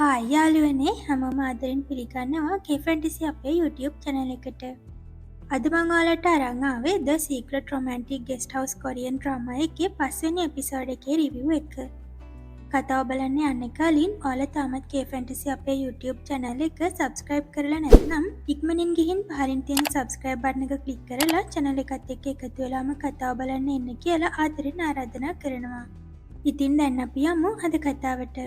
Hi යාළුවනේ හැමෝම ආදරෙන් පිළිගන්නවා K-Fantasy අපේ YouTube channel එකට. අද මම ඔයාලට අරන් ආවේ The Secret Romantic Guest House Korean drama එකේ 5 වෙනි එපිසෝඩ් එකේ review එක. කතාව බලන්න යන්න කලින් ඔයාලා තාමත් K-Fantasy අපේ YouTube channel එක subscribe කරලා නැත්නම් ඉක්මනින් ගිහින් පහලින් තියෙන subscribe button එක click කරලා channel එකත් එක්ක එකතු වෙලාම කතාව බලන්න එන්න කියලා ආදරෙන් ආරාධනා කරනවා. ඉතින් දැන් අපි යමු අද කතාවට.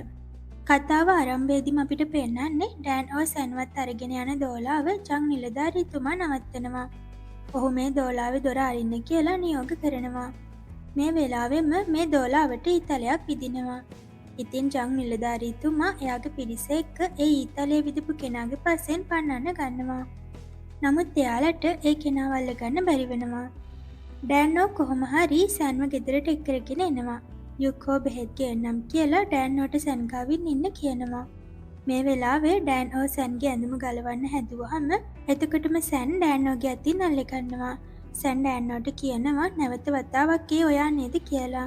කතාව ආරම්භයේදීම අපිට පෙන්නන්නේ ඩෑන් ඕ සැන්වත් අරගෙන යන දෝලාව ජං නිලධාරීතුමා නවත්තනවා. ඔහු මේ දෝලාවේ දොර අරින්න කියලා නියෝග කරනවා. මේ වෙලාවෙම මේ දෝලාවට ඊතලයක් විදිනවා. ඉතින් ජං නිලධාරීතුමා එයාගේ පිරිස එක්ක ඒ ඊතලයේ විදපු කෙනාගේ පස්සෙන් පන්නන්න ගන්නවා. නමුත් එයාලට ඒ කෙනාව අල්ලගන්න බැරි වෙනවා. ඩෑන් කොහොම හරි සැන්ව ගෙදරට එක්කරගෙන එනවා. යුක්කෝ බෙහෙත් ගේන්නම් කියලා ඩෑන්නෝට සැන්ගාවින් ඉන්න කියනවා. මේ වෙලාවේ ඩෑන් ඕ සැන්ගේ ඇඳුම ගලවන්න හැදුවහම එතකොටම සැන් ඩෑන්නෝගේ අතින් අල්ලගන්නවා. සැන් ඩෑන්නෝට කියනවා නැවත වතාවක් ඒ ඔයා නේද කියලා.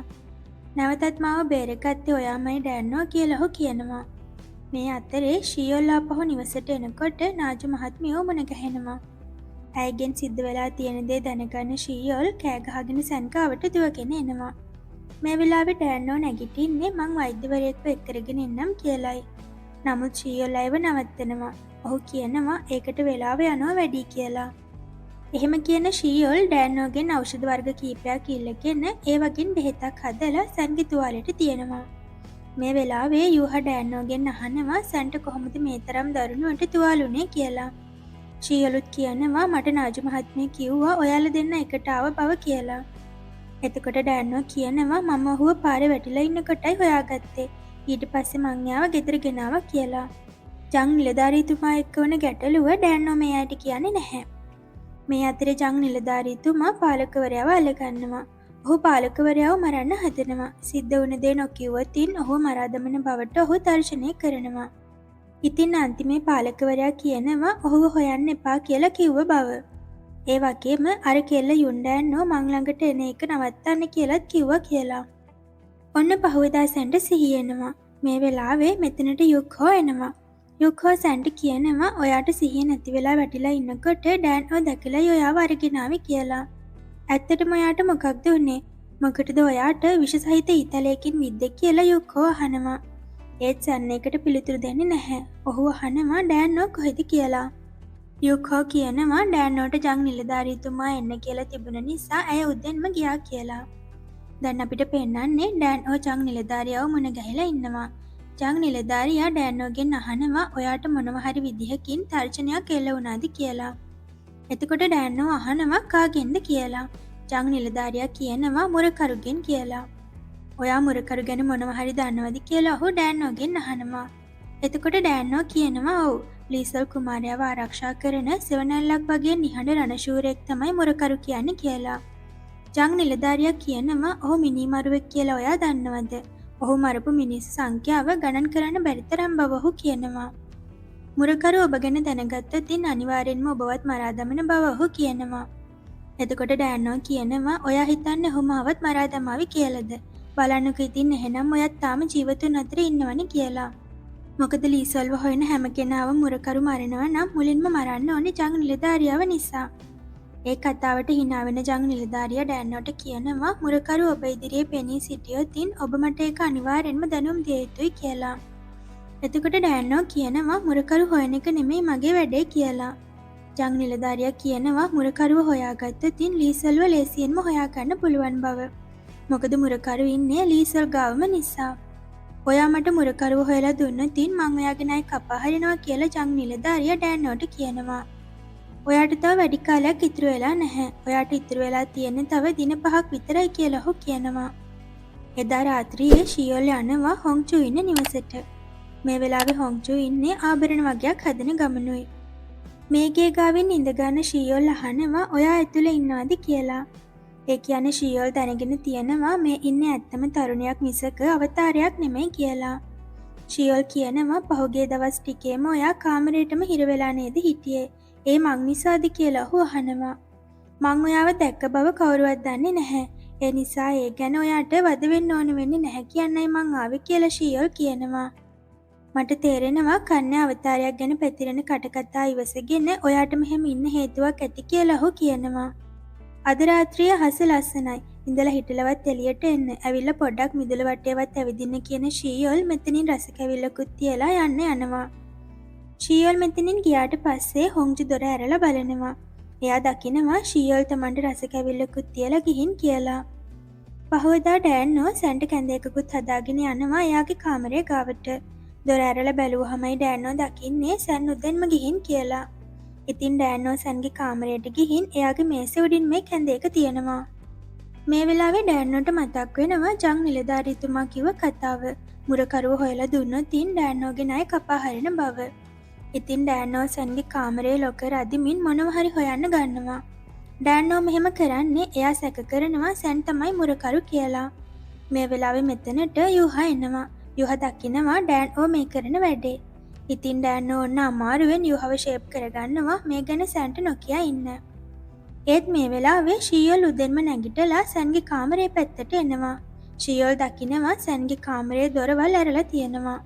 නැවතත් මාව බේරගත්තේ ඔයාමයි ඩෑන්නෝ කියලා ඔහු කියනවා. මේ අතරේ ෂියෝල් ආපහු නිවසට එනකොට නාජු මහත්මියෝ මුණ ගැහෙනවා. ඇයගෙන් සිද්ධ වෙලා තියෙන දේ දැනගන්න ෂියෝල් කෑ ගහගෙන සැන් ගාවට දුවගෙන එනවා. මේ වෙලාවේ ඩෑන්නෝ නැගිටින්නේ මං වෛද්‍යවරයෙක්ව එක්කරගෙන එන්නම් කියලයි. නමුත් ෂියෝල් අයව නවත්තනවා. ඔහු කියනවා ඒකට වෙලාව යනවා වැඩි කියලා. එහෙම කියන ෂියෝල් ඩෑන්නෝගෙන් ඖෂධ වර්ග කීපයක් ඉල්ලගෙන ඒ වගේන් බෙහෙතක් හදලා සැන්ගේ තුවාලෙට තියනවා. මේ වෙලාවේ යූහා ඩෑන්නෝගෙන් අහනවා සැන්ට කොහොමද මේ තරම් දරුණුවට තුවාලුනේ කියලා. ෂියෝලුත් කියනවා මට නාජු මහත්මිය කිව්වා ඔයාලා දෙන්න එකට ආව බව කියලා. එතකොට ඩෑන්නෝ කියනවා මම ඔහුව පාරේ වැටිලා ඉන්න කොටයි හොයාගත්තේ. ඊට පස්සේ මං එයාව ගෙදර ගෙනාවා කියලා. ජං නිලධාරීතුමා එක්ක වුණ ගැටලුව ඩෑන්නෝ මේ අයට කියන්නේ නැහැ. මේ අතරේ ජං නිලධාරීතුමා පාලකවරයාව අල්ලගන්නවා. ඔහු පාලකවරයාව මරන්න හදනවා. සිද්ධ වුණ දේ නොකියුවොතින් ඔහු මරා දමන බවට ඔහු තර්ජනය කරනවා. ඉතින් අන්තිමේ පාලකවරයා කියනවා ඔහුව හොයන්න එපා කියලා කිව්ව බව. ඒ වගේම අර කෙල්ල යුන්ඩෑන්නෝ මං ළඟට එන එක නවත්තන්න කියලත් කිව්වා කියලා. ඔන්න පහුවෙදා සැන්ට සිහියෙනවා. මේ වෙලාවේ මෙතනට යුක්හෝ එනවා. යුක්හෝ සැන්ට කියනවා ඔයාට සිහිය නැති වෙලා වැටිලා ඉන්නකොට ඩෑන්ෝ දැකලා ඔයාව අරගෙන ආවේ කියලා. ඇත්තටම ඔයාට මොකක්ද උනේ? මොකටද ඔයාට විෂ සහිත ඊතලයකින් විද්දෙක් කියලා යුක්හෝ අහනවා. ඒත් සැන් එකට පිළිතුරු දෙන්නේ නැහැ. ඔහු අහනවා ඩෑන්නෝ කොහෙද කියලා. යුක්හෝ කියනවා ඩෑන්නෝට ජං නිලධාරීතුමා එන්න කියලා තිබුණ නිසා ඇය උදෙන්ම ගියා කියලා. දැන් අපිට පෙන්නන්නේ ඩෑන්ෝ ජං නිලධාරියාව මුණ ගැහිලා ඉන්නවා. ජං නිලධාරියා ඩෑන්නෝගෙන් අහනවා ඔයාට මොනවා හරි විදිහකින් තර්ජනයක් එල්ල වුණාද කියලා. එතකොට ඩෑන්නෝ අහනවා කාගෙන්ද කියලා. ජං නිලධාරියා කියනවා මුරකරුගෙන් කියලා. ඔයා මුරකරු ගැන මොනවා හරි දන්නවද කියලා ඔහු ඩෑන්නෝගෙන් අහනවා. එතකොට ඩෑන්නෝ කියනවා ඔව් ලීසල් කුමාරයාව ආරක්ෂා කරන සෙවනැල්ලක් වගේ නිහඬ රණශූරයෙක් තමයි මුරකරු කියන්නේ කියලා. ජං නිලධාරියා කියනවා ඔහු මිනිමරුවෙක් කියලා ඔයා දන්නවද? ඔහු මරපු මිනිස්සු සංඛ්‍යාව ගණන් කරන්න බැරි තරම් බව ඔහු කියනවා. මුරකරු ඔබ ගැන දැනගත්තොත් ඉතින් අනිවාර්යෙන්ම ඔබවත් මරා දමන බව ඔහු කියනවා. එතකොට ඩෑන්නෝ කියනවා ඔයා හිතන්නේ ඔහු මාවත් මරා දමාවි කියලාද? බලන්නකෝ ඉතින් එහෙනම් ඔයත් තාම ජීවතුන් අතර ඉන්නවනේ කියලා. මොකද ලීසල්ව හොයන හැම කෙනාව මුරකරු මරනවා නම් මුලින්ම මරන්න ඕනේ ජං නිලධාරියාව නිසා. ඒ කතාවට hina වෙන ජං නිලධාරියා ඩෑන්නෝට කියනවා මුරකරු ඔබ ඉදිරියේ පෙනී සිටියොතින් ඔබ මට ඒක අනිවාර්යෙන්ම දැනුම් දිය යුතුයි කියලා. එතකොට ඩෑන්නෝ කියනවා මුරකරු හොයන එක නෙමෙයි මගේ වැඩේ කියලා. ජං නිලධාරියා කියනවා මුරකරුව හොයාගත්තොතින් ලීසල්ව ලේසියෙන්ම හොයාගන්න පුළුවන් බව. මොකද මුරකරු ඉන්නේ ලීසල් ගාවම නිසා. ඔයා මට මුරකරුව හොයලා දුන්නොතින් මං ඔයාගේ ණය කපා හරිනවා කියලා ජං නිලධාරියා ඩෑන්නෝට කියනවා. ඔයාට තව වැඩි කාලයක් ඉතුරු වෙලා නැහැ. ඔයාට ඉතුරු වෙලා තියෙන්නේ තව දින 5ක් විතරයි කියලා ඔහු කියනවා. එදා රාත්‍රියේ ෂියෝල් යනවා හොංචු ඉන්න නිවසට. මේ වෙලාවේ හොංචු ඉන්නේ ආභරණ වගේක් හදන ගමනුයි. මේ ගේ ගාවින් ඉඳ ගන්න ෂියෝල් අහනවා ඔයා ඇතුලේ ඉන්නවද කියලා. ඒ කියන්නේ ෂියෝල් දැනගෙන තියෙනවා මේ ඉන්නේ ඇත්තම තරුණයක් මිසක අවතාරයක් නෙමෙයි කියලා. ෂියෝල් කියනවා පහුගිය දවස් ටිකේම ඔයා කාමරේටම හිර වෙලා නේද හිටියේ? ඒ මං නිසාද කියලා ඔහු අහනවා. මං ඔයාව දැක්ක බව කවුරුවත් දන්නේ නැහැ. ඒ නිසා ඒ ගැන ඔයාට වද වෙන්න ඕන වෙන්නේ නැහැ කියන්නයි මං ආවේ කියලා ෂියෝල් කියනවා. මට තේරෙනවා කන්‍යා අවතාරයක් ගැන පැතිරෙන කටකතා ඉවසගෙන ඔයාට මෙහෙම ඉන්න හේතුවක් ඇති කියලා ඔහු කියනවා. අද රාත්‍රිය හස ලස්සනයි. ඉඳලා හිටලවත් එළියට එන්න. ඇවිල්ලා පොඩ්ඩක් මිදුල වටේවත් ඇවිදින්න කියන ෂීයෝල් මෙතනින් රස කැවිල්ලකුත් තියලා යන්න යනවා. ෂීයෝල් මෙතනින් ගියාට පස්සේ හොංජු දොර ඇරලා බලනවා. එයා දකිනවා ෂීයෝල් තමන්ට රස කැවිල්ලකුත් තියලා ගිහින් කියලා. පහුවදා ඩෑන්නෝ සැන්ට කැඳයකකුත් හදාගෙන යනවා එයාගේ කාමරය ගාවට. දොර ඇරලා බැලුවහමයි ඩෑන්නෝ දකින්නේ සැන් උදෙන්ම ගිහින් කියලා. ඉතින් ඩෑන්නෝ සැන්ගේ කාමරයට ගිහින් එයාගේ මේස උඩින් මේ කැඳයක තියෙනවා. මේ වෙලාවේ ඩෑන්නෝට මතක් වෙනවා ජං නිලධාරීතුමා කිව්ව කතාව. මුරකරුව හොයලා දුන්නොත් ඉන් ඩෑන්නෝගේ ණය කපා හරින බව. ඉතින් ඩෑන්නෝ සැන්ගේ කාමරේ ලොකර් අදිමින් මොනවා හරි හොයන්න ගන්නවා. ඩෑන්නෝ මෙහෙම කරන්නේ එයා සැක කරනවා සැන් තමයි මුරකරු කියලා. මේ වෙලාවේ මෙතනට යුහා එනවා. යුහා දකිනවා ඩෑන්නෝ මේ කරන වැඩේ. ඉතින් ඩෑන්නෝ ඔන්න අමාරුවෙන් යුහව ෂේප් කරගන්නවා මේ ගැන සැන්ට නොකිය ඉන්න. ඒත් මේ වෙලාවේ ෂීයෝල් උදෙන්ම නැගිටලා සැන්ගේ කාමරේ පැත්තට එනවා. ෂීයෝල් දකිනවා සැන්ගේ කාමරේ දොරවල් ඇරලා තියෙනවා.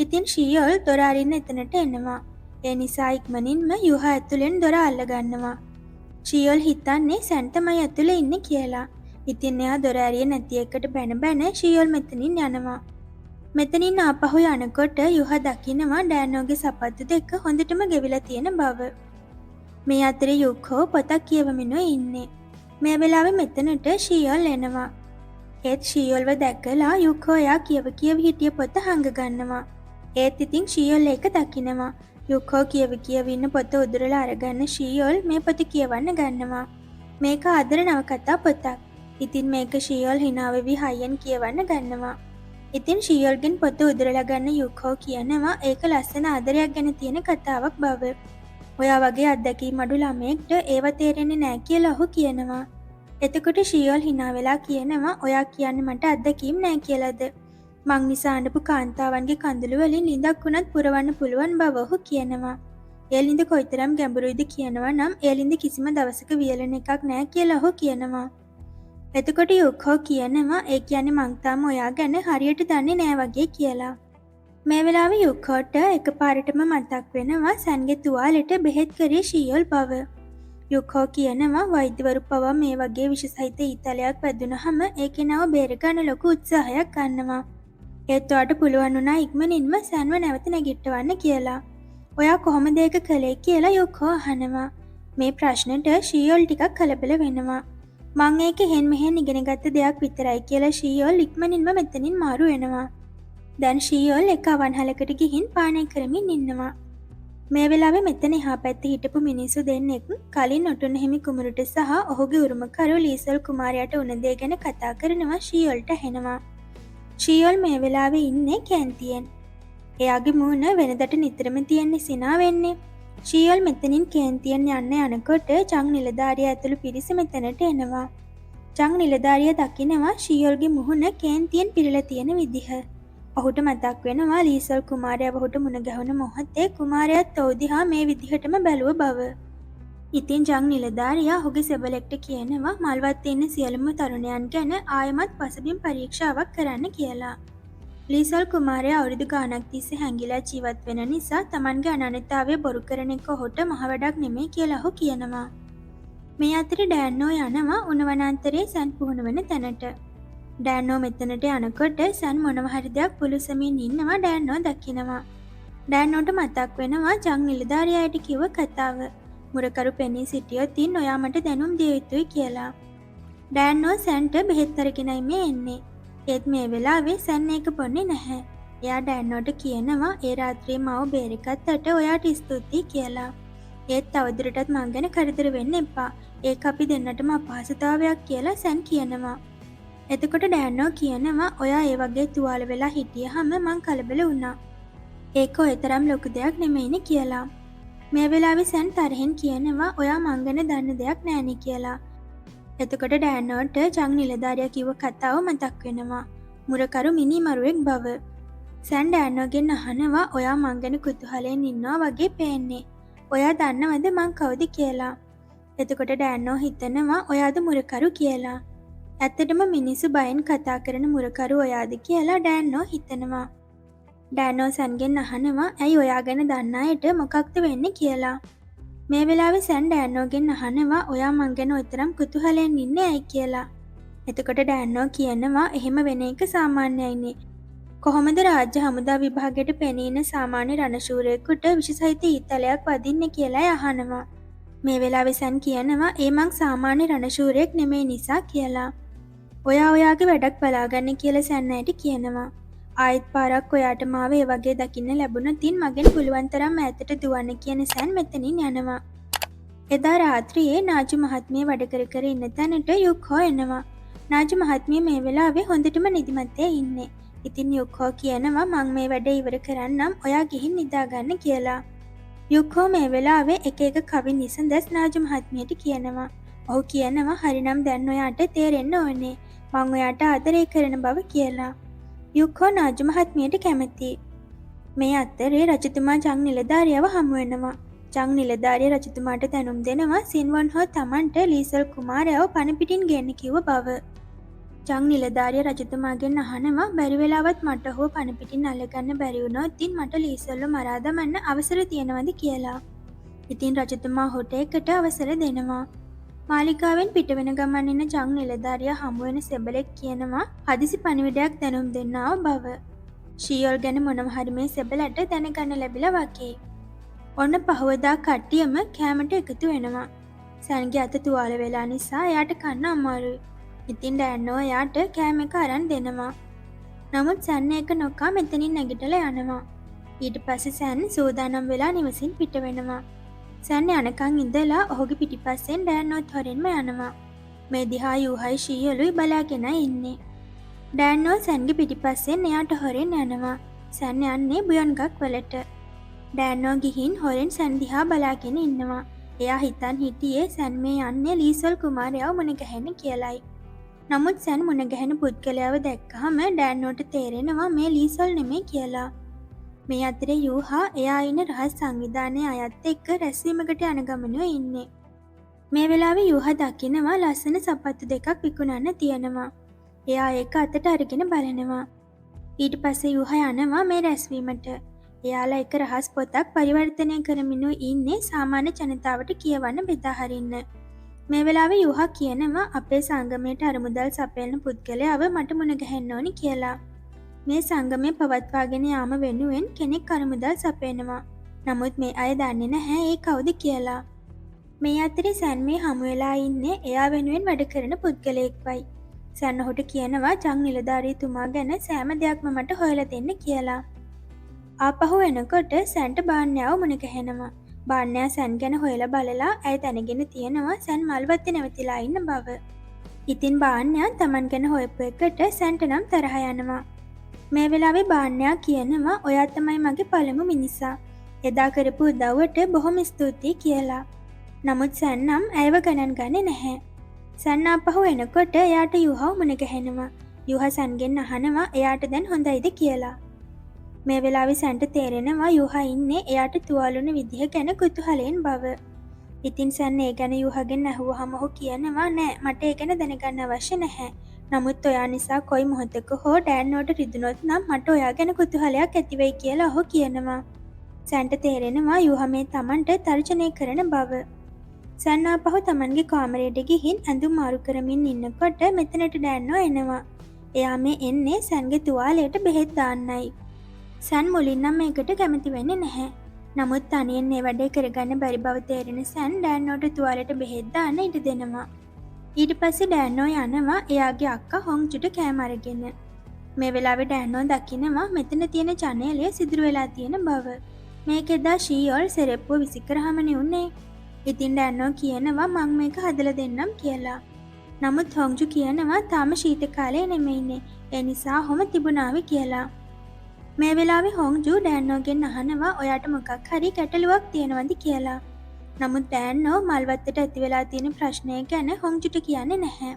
ඉතින් ෂීයෝල් දොර අරින්න එතනට එනවා. ඒ නිසා ඉක්මනින්ම යුහා ඇතුලෙන් දොර අල්ලගන්නවා. ෂීයෝල් හිතන්නේ සැන් තමයි ඇතුලේ ඉන්නේ කියලා. ඉතින් එයා දොර ඇරියේ නැති එකට බැන ෂීයෝල් මෙතනින් යනවා. මෙතනින් ආපහු යනකොට යුහා දකිනවා ඩෑන්නෝගේ සපත්තු දෙක හොඳටම ගෙවිලා තියෙන බව. මේ අතරේ යුක්හෝ පොතක් කියවමිනුයි ඉන්නේ. මේ වෙලාවේ මෙතනට ෂීයෝල් එනවා. ඒත් ෂීයෝල්ව දැකලා යුක්හෝ එයා කියව හිටිය පොත හංග ගන්නවා. ඒත් ඉතින් ෂීයෝල් ඒක දකිනවා. යුක්හෝ කියව ඉන්න පොත උදුරලා අරගන්න ෂීයෝල් මේ පොත කියවන්න ගන්නවා. මේක ආදර නවකතා පොතක්. ඉතින් මේක ෂීයෝල් hina වෙවි හයියෙන් කියවන්න ගන්නවා. ඉතින් ෂීයෝල්ගෙන් පොත උදුරලා ගන්න යුක්හෝ කියනවා ඒක ලස්සන ආදරයක් ගැන තියෙන කතාවක් බව. ඔයා වගේ අත්දැකීම් අඩු ළමයෙක්ට ඒව තේරෙන්නේ නෑ කියලා ඔහු කියනවා. එතකොට ෂීයෝල් hina වෙලා කියනවා ඔයා කියන්නේ මට අත්දැකීම් නෑ කියලාද? මං නිසා අඬපු කාන්තාවන්ගේ කඳුළු වලින් ලිඳක් වුණත් පුරවන්න පුළුවන් බව ඔහු කියනවා. ඒ ලිඳ කොයිතරම් ගැඹුරුයිද කියනවා නම් ඒ ලිඳ කිසිම දවසක වියලෙන එකක් නෑ කියලා ඔහු කියනවා. එතකොට යුක්හෝ කියනවා ඒ කියන්නේ මං තාම ඔයා ගැන හරියට දන්නේ නෑ වගේ කියලා. මේ වෙලාවේ යුක්හෝට එකපාරටම මතක් වෙනවා සැන්ගේ තුවාලෙට බෙහෙත් කරේ ෂීයෝල් බව. යුක්හෝ කියනවා වෛද්‍යවරු පවා මේ වගේ විෂ සහිත ඊතලයක් වැදුනහම ඒ කෙනාව බේරගන්න ලොකු උත්සාහයක් ගන්නවා. ඒත් ඔයාට පුළුවන් වුණා ඉක්මනින්ම සැන්ව නැවත නැගිටවන්න කියලා. ඔයා කොහොමද ඒක කළේ කියලා යුක්හෝ අහනවා. මේ ප්‍රශ්නෙට ෂීයෝල් ටිකක් කලබල වෙනවා. මං ඒක හෙන් මෙහෙන් ඉගෙන ගත්ත දෙයක් විතරයි කියලා ෂීයෝල් ඉක්මනින්ම මෙතනින් මාරු වෙනවා. දැන් ෂීයෝල් එක අවන්හලකට ගිහින් පානය කරමින් ඉන්නවා. මේ වෙලාවේ මෙතන එහා පැත්තේ හිටපු මිනිස්සු දෙන්නෙක් කලින් ඔටුන හිමි කුමරුට සහ ඔහුගේ උරුමකරු ලීසල් කුමාරයාට වුණ දේ ගැන කතා කරනවා ෂීයෝල්ට ඇහෙනවා. ෂීයෝල් මේ වෙලාවේ ඉන්නේ කැන්තියෙන්. එයාගේ මූණ වෙනදට නිතරම තියෙන්නේ සිනා වෙන්නේ. ෂීයෝල් මෙතනින් කේන්තියෙන් යන්න යනකොට ජං නිලධාරියා ඇතුළු පිරිස මෙතනට එනවා. ජං නිලධාරියා දකිනවා ෂීයෝල්ගේ මුහුණ කේන්තියෙන් පිරලා තියෙන විදිහ. ඔහුට මතක් වෙනවා ලීසල් කුමාරයා ඔහුට මුණ ගැහුණ මොහොතේ කුමාරයාත් ඔහු දිහා මේ විදිහටම බැලුව බව. ඉතින් ජං නිලධාරියා ඔහුගේ සෙබළෙක්ට කියනවා මල්වත්තේ ඉන්න සියලුම තරුණයන් ගැන ආයෙමත් පසුබිම් පරීක්ෂාවක් කරන්න කියලා. ලීසල් කුමාරයා අවුරුදු ගාණක් තිස්සේ හැංගිලා ජීවත් වෙන නිසා තමන්ගේ අනන්‍යතාවය බොරු කරන එක ඔහුට මහ වැඩක් නෙමෙයි කියලා ඔහු කියනවා. මේ අතරේ ඩෑන්නෝ යනවා උණවනාන්තරයේ සැන් පුහුණු වෙන තැනට. ඩෑන්නෝ මෙතනට යනකොට සැන් මොනවා හරි දෙයක් පුළුසමින් ඉන්නවා ඩෑන්නෝ දකිනවා. ඩෑන්නෝට මතක් වෙනවා ජං නිලධාරියාට කිව්ව කතාව. මුරකරු පෙනී සිටියොත් ඉන් ඔයා මට දැනුම් දිය යුතුයි කියලා. ඩෑන්නෝ සැන්ට බෙහෙත් අරගෙනයි මේ එන්නේ. ඒත් මේ වෙලාවේ සැන් ඒක බොන්නේ නැහැ. එයා ඩෑන්නෝට කියනවා ඒ රාත්‍රියේ මාව බේරගත්තට ඔයාට ස්තුතියි කියලා. ඒත් තවදුරටත් මං ගැන කරදර වෙන්න එපා. ඒක අපි දෙන්නටම අපහසුතාවයක් කියලා සැන් කියනවා. එතකොට ඩෑන්නෝ කියනවා ඔයා ඒ වගේ තුවාල වෙලා හිටියහම මං කලබල වුණා. ඒක ඔය තරම් ලොකු දෙයක් නෙමෙයිනේ කියලා. මේ වෙලාවේ සැන් තරහෙන් කියනවා ඔයා මං ගැන දන්න දෙයක් නෑනේ කියලා. එතකොට ඩෑන්නෝට ජං නිලධාරියා කිව්ව කතාව මතක් වෙනවා. මුරකරු මිනිමරුවෙක් බව. සැන් ඩෑන්නෝගෙන් අහනවා ඔයා මං ගැන කුතුහලයෙන් ඉන්නවා වගේ පේන්නේ. ඔයා දන්නවද මං කවුද කියලා. එතකොට ඩෑන්නෝ හිතනවා ඔයාද මුරකරු කියලා. ඇත්තටම මිනිස්සු බයෙන් කතා කරන මුරකරු ඔයාද කියලා ඩෑන්නෝ හිතනවා. ඩෑනෝ සැන්ගෙන් අහනවා ඇයි ඔයා ගැන දන්න අයට මොකක්ද වෙන්නේ කියලා. මේ වෙලාවේ සැන් ඩෑනෝගෙන් අහනවා ඔයා මං ගැන ඔතරම් කුතුහලයෙන් ඉන්නේ ඇයි කියලා. එතකොට ඩෑනෝ කියනවා එහෙම වෙන එක සාමාන්‍යයිනේ. කොහොමද රාජ්‍ය හමුදා විභාගයට පෙනීන සාමාන්‍ය රණශූරයෙකුට විශසහිත ඊතලයක් වදින්න කියලා අහනවා. මේ වෙලාවේ සැන් කියනවා ඒ මං සාමාන්‍ය රණශූරයෙක් නෙමෙයි නිසා කියලා. ඔයා ඔයාගේ වැඩක් බලාගන්න කියලා සැන් අයට කියනවා. ආයෙත් පාරක් ඔයාට මාව ඒ වගේ දකින්න ලැබුණොතින් මගෙන් පුළුවන් තරම් ඈතට දුවන්න කියන සැන් මෙතනින් යනවා. එදා රාත්‍රියේ නාජු මහත්මිය වැඩ කර කර ඉන්න තැනට යුක්හෝ එනවා. නාජු මහත්මිය මේ වෙලාවේ හොඳටම නිදිමතේ ඉන්නේ. ඉතින් යුක්හෝ කියනවා මං මේ වැඩ ඉවර කරන්නම් ඔයා ගිහින් නිදාගන්න කියලා. යුක්හෝ මේ වෙලාවේ එක එක කවි නිසඳස් නාජු මහත්මියට කියනවා. ඔහු කියනවා හරිනම් දැන් ඔයාට තේරෙන්න ඕනේ මං ඔයාට ආදරය කරන බව කියලා. යුක්හෝ නාජු මහත්මියට කැමතියි. මේ අතරේ රජතුමා ජං නිලධාරියව හමු වෙනවා. ජං නිලධාරිය රජතුමාට දැනුම් දෙනවා සින්වන් හෝ තමන්ට ලීසල් කුමාරයව පණ පිටින් ගෙන්න කිව්ව බව. ජං නිලධාරිය රජතුමාගෙන් අහනවා බැරි වෙලාවත් මට හෝ පණ පිටින් අල්ලගන්න බැරි වුණොත් ඉතින් මට ලීසල්ව මරා දමන්න අවසර තියෙනවද කියලා. ඉතින් රජතුමා හොට එකට අවසර දෙනවා. මාලිකාවෙන් පිට වෙන ගමන් ඉන්න ජං නිලධාරියා හමු වෙන සෙබළෙක් කියනවා හදිසි පණිවිඩයක් දැනුම් දෙන්නාව බව. ෂීයෝල් ගැන මොනව හරි මේ සෙබළට දැනගන්න ලැබිලා වගේ. ඔන්න පහවදා කට්ටියම කෑමට එකතු වෙනවා. සැන්ගේ අත තුවාල වෙලා නිසා එයාට කන්න අමාරුයි. ඉතින් ඩෑනෝ එයාට කෑම එක අරන් දෙනවා. නමුත් සැන්න එක නොකා මෙතනින් නැගිටලා යනවා. ඊට පස්සේ සැන් සූදානම් වෙලා නිවසින් පිට වෙනවා. සැන් යනකන් ඉඳලා ඔහුගේ පිටිපස්සෙන් ඩෑනෝත් හොරෙන්ම යනවා. මේ දිහා යූහයි ෂීයලුයි බලාගෙන ඉන්නේ. ඩෑනෝ සැන්ගේ පිටිපස්සෙන් එයාට හොරෙන් යනවා. සැන් යන්නේ බුයන්ගක් වලට. ඩෑනෝ ගිහින් හොරෙන් සැන් දිහා බලාගෙන ඉන්නවා. එයා හිතන් හිටියේ සැන් මේ යන්නේ ලීසල් කුමාරයව මුණ ගැහෙන්න කියලයි. නමුත් සැන් මුණ ගැහෙන පුද්ගලයාව දැක්කහම ඩෑනෝට තේරෙනවා මේ ලීසල් නෙමේ කියලා. මේ අතරේ යූහා එයා ඉන්න රහස් සංවිධානයේ අයත් එක්ක රැස්වීමකට යන ගමනුව ඉන්නේ. මේ වෙලාවේ යූහා දකිනවා ලස්සන සපත්තු දෙකක් විකුණන්න තියෙනවා. එයා ඒක අතට අරගෙන බලනවා. ඊට පස්සේ යූහා යනවා මේ රැස්වීමට. එයාලා එක රහස් පොතක් පරිවර්තනය කරමිනු ඉන්නේ සාමාන්‍ය ජනතාවට කියවන්න බෙදා හරින්න. මේ වෙලාවේ යූහා කියනවා අපේ සංගමයට අරමුදල් සපයන පුද්ගලයාව මට මුණ ගැහෙන්න ඕනි කියලා. මේ සංගමය පවත්වාගෙන යාම වෙනුවෙන් කෙනෙක් අරමුදල් සපයනවා. නමුත් මේ අය දන්නේ නැහැ ඒ කවුද කියලා. මේ අතරේ සැන් මේ හමු වෙලා ඉන්නේ එයා වෙනුවෙන් වැඩ කරන පුද්ගලයෙක්වයි. සැන් ඔහුට කියනවා ජං නිලධාරීතුමා ගැන සෑම දෙයක්ම මට හොයලා දෙන්න කියලා. ආපහු එනකොට සැන්ට බාන්‍යාව මුණ ගැහෙනවා. බාන්‍යා සැන් ගැන හොයලා බලලා ඇය දැනගෙන තියෙනවා සැන් මල්වත්තේ නැවතිලා ඉන්න බව. ඉතින් බාන්‍යා තමන් ගැන හොයපු එකට සැන්ට නම් තරහ යනවා. මේ වෙලාවේ බාන්‍යා කියනවා ඔයා තමයි මගේ පළමු මිනිසා. එදා කරපු උදව්වට බොහොම ස්තුතියි කියලා. නමුත් සැන් නම් ඇයව ගණන් ගන්නේ නැහැ. සැන් ආපහු එනකොට එයාට යූහා මුණ ගැහෙනවා. යූහා සැන්ගෙන් අහනවා එයාට දැන් හොඳයිද කියලා. මේ වෙලාවේ සැන්ට තේරෙනවා යූහා ඉන්නේ එයාට තුවාලුන විදිහ ගැන කුතුහලයෙන් බව. ඉතින් සැන් ඒ ගැන යූහාගෙන් ඇහුවහම ඔහු කියනවා නෑ මට ඒ ගැන දැනගන්න අවශ්‍ය නැහැ. නමුත් ඔයා නිසා කොයි මොහොතක හෝ ඩෑනෝට රිදුනොත් නම් මට ඔයා ගැන කුතුහලයක් ඇති වෙයි කියලා ඔහු කියනවා. සැන්ට තේරෙනවා යූහා මේ තමන්ට තර්ජනය කරන බව. සැන් ආපහු තමන්ගේ කාමරයට ගිහින් ඇඳුම් මාරු කරමින් ඉන්නකොට මෙතනට ඩෑනෝ එනවා. එයා මේ එන්නේ සැන්ගේ තුවාලයට බෙහෙත් දාන්නයි. සැන් මුලින් නම් මේකට කැමති වෙන්නේ නැහැ. නමුත් තනියෙන් මේ වැඩේ කරගන්න බැරි බව තේරෙන සැන් ඩෑනෝට තුවාලයට බෙහෙත් දාන්න ඉඩ දෙනවා. ඊට පස්සේ ඩෑනෝ යනවා එයාගේ අක්කා හොංචුට කෑම අරගෙන. මේ වෙලාවේ ඩෑනෝ දකිනවා මෙතන තියෙන ජනේලය සිදුරු වෙලා තියෙන බව. මේක එදා ෂීයෝල් සෙරෙප්පුව විසිකරාමනේ උන්නේ. ඉතින් ඩෑනෝ කියනවා මං මේක හදලා දෙන්නම් කියලා. නමුත් හොංචු කියනවා තාම ශීත කාලේ නෙමෙයිනේ. ඒ නිසා ඔහොම තිබුණාවේ කියලා. මේ වෙලාවේ හොංජු ඩෑන්නෝගෙන් අහනවා ඔයාට මොකක් හරි ගැටලුවක් තියෙනවද කියලා. නමුත් ඩෑන්නෝ මල්වත්තට ඇති වෙලා තියෙන ප්‍රශ්නය ගැන හොංජුට කියන්නේ නැහැ.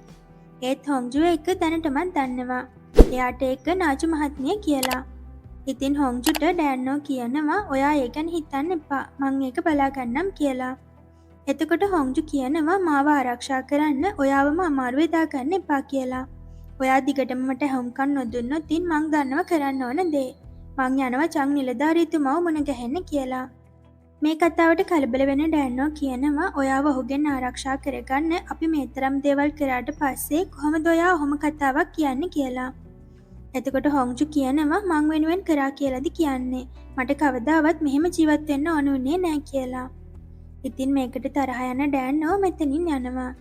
ඒත් හොංජු එක දැනටමත් දන්නවා. එයාට ඒක නාජු මහත්මිය කියලා. ඉතින් හොංජුට ඩෑන්නෝ කියනවා ඔයා ඒ ගැන හිතන්න එපා. මං ඒක බලාගන්නම් කියලා. එතකොට හොංජු කියනවා මාව ආරක්ෂා කරන්න ඔයාවම අමාරුවේ දාගන්න එපා කියලා. ඔයා දිගටම මට හොම්කන් නොදුන්නොත් ඉතින් මං දන්නවා කරන්න ඕන දේ. මං යනවා චං නිලධාරීතුමාව මුණ ගැහෙන්න කියලා. මේ කතාවට කලබල වෙන ඩෑන්නෝ කියනවා ඔයාව ඔහුගෙන් ආරක්ෂා කරගන්න අපි මේ තරම් දේවල් කරාට පස්සේ කොහොමද ඔයා ඔහොම කතාවක් කියන්නේ කියලා. එතකොට හොංජු කියනවා මං වෙනුවෙන් කරා කියලාද කියන්නේ. මට කවදාවත් මෙහෙම ජීවත් වෙන්න ඕනුනේ නෑ කියලා. ඉතින් මේකට තරහ යන ඩෑන්නෝ මෙතනින් යනවා.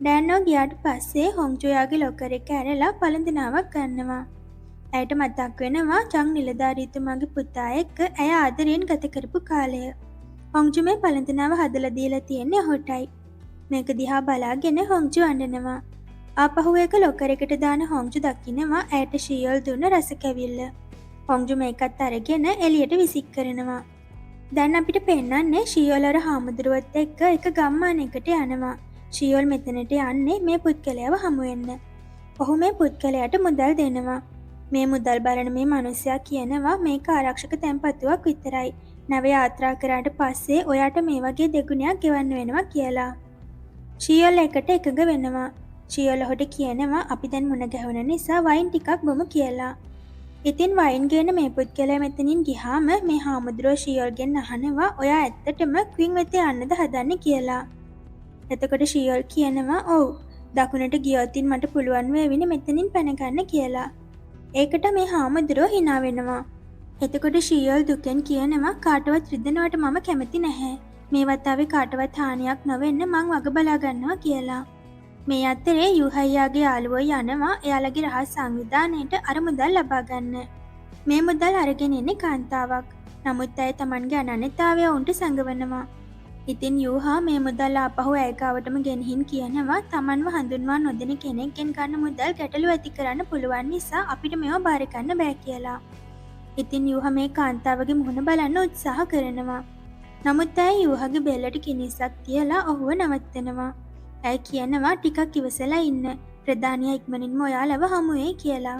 ඩෑන්නෝ ගියාට පස්සේ හොංජු යාගේ ලොකර් එක ඇරලා පළඳිනාවක් ගන්නවා. ඇයට මතක් වෙනවා චං නිලධාරීතුමාගේ පුතා එක්ක ඇය ආදරයෙන් ගත කරපු කාලය. හොංජු මේ පළඳිනාව හදලා දීලා තියෙන්නේ ඔහුටයි. මේක දිහා බලාගෙන හොංජු අඬනවා. ආපහු ඒක ලොකර් එකට දාන හොංජු දකිනවා ඇයට ෂියෝල් දුන්න රස කැවිල්ල. හොංජු මේකත් අරගෙන එළියට විසික් කරනවා. දැන් අපිට පෙන්නන්නේ ෂියෝල් අර හාමුදුරුවත් එක්ක එක ගම්මානයකට යනවා. ෂියෝල් මෙතනට යන්නේ මේ පුද්ගලයාව හමු වෙන්න. ඔහු මේ පුද්ගලයාට මුදල් දෙනවා. මේ මුදල් බලන මේ මිනිසයා කියනවා මේක ආරක්ෂක තැන්පතුවක් විතරයි. නැව යාත්‍රා කරාට පස්සේ ඔයාට මේ වගේ දෙගුණයක් ගෙවන්න වෙනවා කියලා. ෂියෝල් එකට එකඟ වෙනවා. ෂියෝල් ඔහුට කියනවා අපි දැන් මුණ ගැහුණ නිසා වයින් ටිකක් බොමු කියලා. ඉතින් වයින් ගේන මේ පුද්ගලයා මෙතනින් ගියාම මේ හාමුදුරුවෝ ෂියෝල්ගෙන් අහනවා ඔයා ඇත්තටම ක්වීන් වෙත යන්නද හදන්නේ කියලා. එතකොට ෂියෝල් කියනවා ඔව් දකුණට ගියොතින් මට පුළුවන් වේවිනේ මෙතනින් පැන ගන්න කියලා. ඒකට මේ හාමුදුරුවෝ hina වෙනවා. එතකොට ෂියෝල් දුකෙන් කියනවා කාටවත් රිදෙනවට මම කැමති නැහැ. මේ වතාවේ කාටවත් හානියක් නොවෙන්න මං වග බලා ගන්නවා කියලා. මේ අතරේ යුහයියාගේ යාළුවෝ යනවා එයාලගේ රහස් සංවිධානයට අර මුදල් ලබා ගන්න. මේ මුදල් අරගෙන ඉන්නේ කාන්තාවක්. නමුත් ඇය Tamanගේ අනන්‍යතාවය උන්ට සංගවනවා. ඉතින් යුහා මේ මුදල් ආපහු ඇයකාවටම ගෙනහින් කියනවා Tamanව හඳුන්වා නොදෙන කෙනෙක්ගෙන් ගන්න මුදල් ගැටලු ඇති කරන්න පුළුවන් නිසා අපිට මේව බාර ගන්න බෑ කියලා. ඉතින් යුහ මේ කාන්තාවගේ මුහුණ බලන්න උත්සාහ කරනවා. නමුත් ඇය යුහගේ බෙල්ලට කිනිස්සක් තියලා ඔහුව නවත්තනවා. ඇය කියනවා ටිකක් ඉවසලා ඉන්න. ප්‍රධානියා ඉක්මනින්ම ඔයාලව හමුවේ කියලා.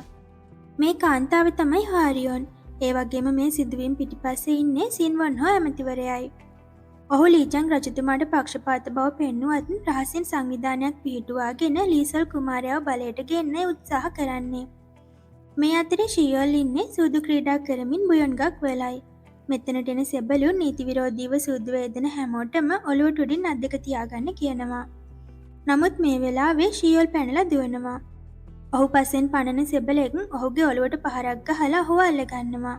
මේ කාන්තාව තමයි හාරියොන්. ඒ වගේම මේ සිදුවීම් පිටිපස්සේ ඉන්නේ සින්වන් හෝ ඇමතිවරයයි. ඔහු ලීජං රජතුමාට පක්ෂපාත බව පෙන්නුවත් රහසින් සංවිධානයක් පිහිටුවාගෙන ලීසල් කුමාරයාව බලයට ගෙන්න උත්සාහ කරන්නේ. මේ අතරේ ෂියෝල් ඉන්නේ සූදු ක්‍රීඩා කරමින් බුයොන්ගක් වෙලයි. මෙතනට එන සෙබළුන් නීති විරෝධීව සූදු වේදන හැමෝටම ඔළුවට උඩින් අත් දෙක තියාගන්න කියනවා. නමුත් මේ වෙලාවේ ෂියෝල් පැනලා දුවනවා. ඔහු පස්සෙන් පනන සෙබළෙක් ඔහුගේ ඔළුවට පහරක් ගහලා ඔහුව අල්ලගන්නවා.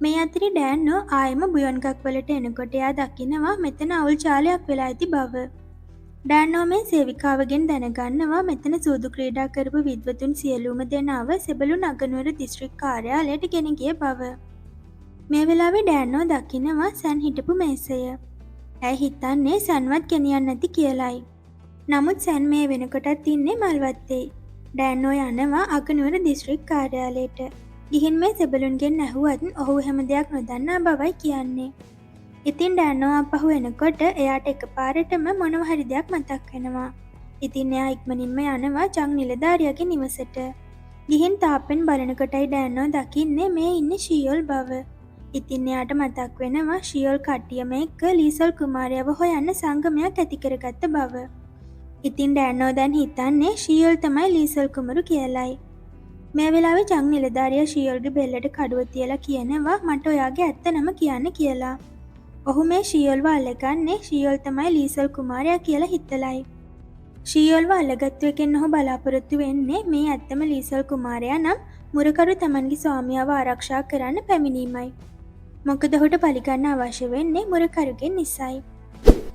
මේ අතරේ ඩෑන්නෝ ආයෙම බුයොන්ගක් වලට එනකොට එයා දකිනවා මෙතන අවුල් ජාලයක් වෙලා ඇති බව. ඩෑන්නෝ මේ සේවිකාවගෙන් දැනගන්නවා මෙතන සූදු ක්‍රීඩා කරපු විද්වතුන් සියලුම දෙනාව සෙබළු නගනුවර දිස්ත්‍රික් කාර්යාලයට ගෙන ගිය බව. මේ වෙලාවේ ඩෑන්නෝ දකිනවා සැන් හිටපු මේසය. ඇය හිතන්නේ සැන්වත් ගෙනියන්න නැති කියලයි. නමුත් සැන් මේ වෙනකොටත් ඉන්නේ මල්වත්තේ. ඩෑන්නෝ යනවා අගනුවර දිස්ත්‍රික් කාර්යාලයට. ගිහින් මේ සෙබළුන්ගෙන් ඇහුවත් ඔහු හැම දෙයක් නොදන්නා බවයි කියන්නේ. ඉතින් ඩෑන්නෝ ආපහු එනකොට එයාට එකපාරටම මොනවා හරි දෙයක් මතක් වෙනවා. ඉතින් එයා ඉක්මනින්ම යනවා චං නිලධාරියාගේ නිවසට. ගිහින් තාපෙන් බලනකොටයි ඩෑන්නෝ දකින්නේ මේ ඉන්නේ ෂියෝල් බව. ඉතින් එයාට මතක් වෙනවා ෂියෝල් කට්ටියම එක්ක ලීසල් කුමාරයව හොයන්න සංගමයක් ඇති කරගත්ත බව. ඉතින් ඩෑන්නෝ දැන් හිතන්නේ ෂියෝල් තමයි ලීසල් කුමරු කියලායි. මේ වෙලාවේ චං නිලධාරියා ෂියෝල්ගේ බෙල්ලට කඩුව තියලා කියනවා මට ඔයාගේ ඇත්ත නම කියන්න කියලා. ඔහු මේ ෂියෝල්ව අල්ලගන්නේ ෂියෝල් තමයි ලීසල් කුමාරයා කියලා හිතලයි. ෂියෝල්ව අල්ලගත්තු එකෙන් ඔහු බලාපොරොත්තු වෙන්නේ මේ ඇත්තම ලීසල් කුමාරයා නම් මුරකරු තමන්ගේ ස්වාමියාව ආරක්ෂා කරන්න පැමිණීමයි. මොකද ඔහුට පලිගන්න අවශ්‍ය වෙන්නේ මුරකරුගෙන් නිසායි.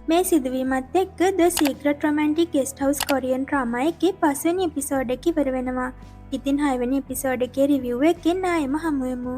මේ සිදුවීමත් එක්ක The Secret Romantic Guest House Korean drama එකේ 5 වෙනි එපිසෝඩ් එක ඉවර වෙනවා. ඉතින් 6 වෙනි එපිසෝඩ් එකේ රිවිව් එකෙන් ආයෙම හමු වෙමු.